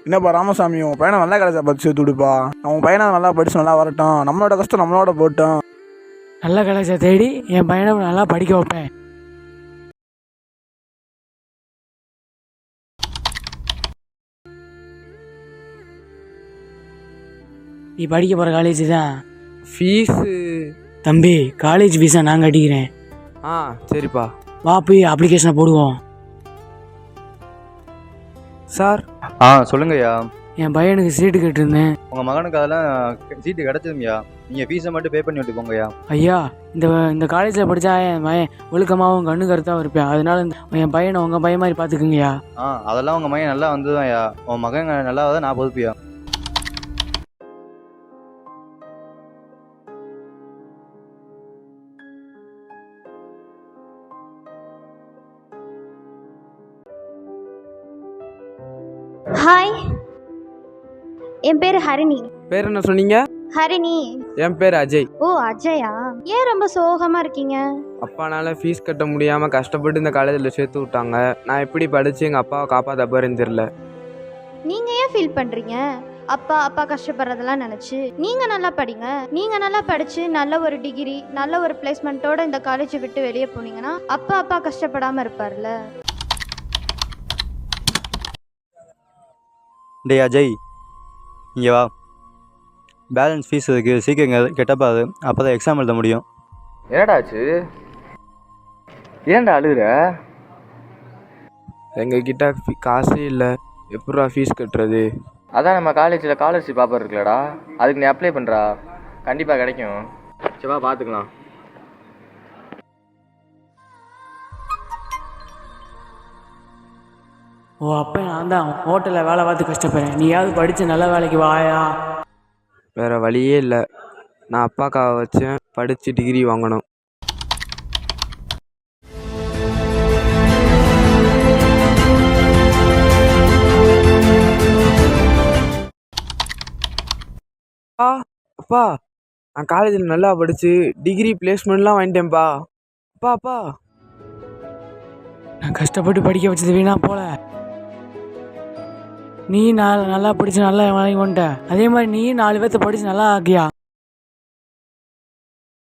என்னப்பா ராமசாமி, உன் பையனை நல்ல காலேஜை படிச்சு சேர்த்து விடுப்பா. அவன் பையனை நல்லா படிச்சு நல்லா வரட்டும், நம்மளோட கஷ்டம் நம்மளோட போட்டோம். நல்ல காலேஜை தேடி என் பையனை நல்லா படிக்க வைப்பேன். நீ படிக்க போகிற காலேஜ் தான். ஃபீஸு? தம்பி, காலேஜ் ஃபீஸை நான் கட்டிக்கிறேன். ஆ சரிப்பா. வா போய் அப்ளிகேஷனை போடுவோம். சார். சொல்லுங்கய்யா. என் பையனுக்கு சீட்டு கேட்டிருந்தேன். உங்கள் மகனுக்கு அதெல்லாம் சீட்டு கிடச்சதுங்கய்யா. நீங்கள் ஃபீஸை மட்டும் பே பண்ணி விட்டு போங்கய்யா. ஐயா, இந்த காலேஜில் படித்தா என் பையன் ஒழுக்கமாகவும் கண்ணு கருத்தாகவும் இருப்பேன். அதனால என் பையனை உங்கள் பையன் மாதிரி பார்த்துக்குங்கய்யா. அதெல்லாம் உங்கள் மகன் நல்லா வந்துதான்யா. உன் மகன் நல்லா தான் நான் பொறுப்பியா. ஹாய், என் பேர் ஹரிணி. பேர் என்ன சொன்னீங்க? ஹரிணி. என் பேர் அஜய். ஓ அஜயா, ஏன் ரொம்ப சோகமா இருக்கீங்க? அப்பானால ஃபீஸ் கட்ட முடியாம கஷ்டப்பட்டு இந்த காலேஜில் சேர்த்து விட்டாங்க. நான் எப்படி படிச்சு எங்க அப்பாவை காப்பாற்ற போறேன்னு தெரியல. நீங்க ஏன் ஃபீல் பண்றீங்க? அப்பா கஷ்டப்படுறதெல்லாம் நினைச்சு நீங்க நல்லா படிங்க. நீங்க நல்லா படிச்சு நல்ல ஒரு டிகிரி, நல்ல ஒரு பிளேஸ்மெண்ட்டோட இந்த காலேஜை விட்டு வெளியே போனீங்கன்னா அப்பா கஷ்டப்படாம இருப்பார்ல. டே அஜய், இங்கே வா. பேலன்ஸ் ஃபீஸ் இருக்குது, சீக்கிரம் கெட்டப்பாது. அப்போ தான் எக்ஸாம் எழுத முடியும். என்னடாச்சு? ஏன்டா அழுகுற? எங்ககிட்ட காசே இல்லை. எப்படா ஃபீஸ் கட்டுறது? அதான் நம்ம காலேஜில் ஸ்காலர்ஷிப் ஆஃபர் இருக்குல்லடா, அதுக்கு நீ அப்ளை பண்ணுறா, கண்டிப்பாக கிடைக்கும். சரிவா, பார்த்துக்கலாம். ஓ அப்போ நான் தான் ஹோட்டலில் வேலை பார்த்து கஷ்டப்படுறேன். நீயாவது படித்து நல்ல வேலைக்கு வாயா. வேற வழியே இல்லை. நான் அப்பாக்காக வச்சேன், படித்து டிகிரி வாங்கணும். அப்பா, நான் காலேஜில் நல்லா படித்து டிகிரி பிளேஸ்மெண்ட்லாம் வாங்கிட்டேன்ப்பா. அப்பா நான் கஷ்டப்பட்டு படிக்க வச்சது வீணா போல. நீ நல்லா படித்து நல்லா வாங்கி கொண்ட. அதே மாதிரி நீ 4 பேர்த்த படித்து நல்லா ஆக்கியா.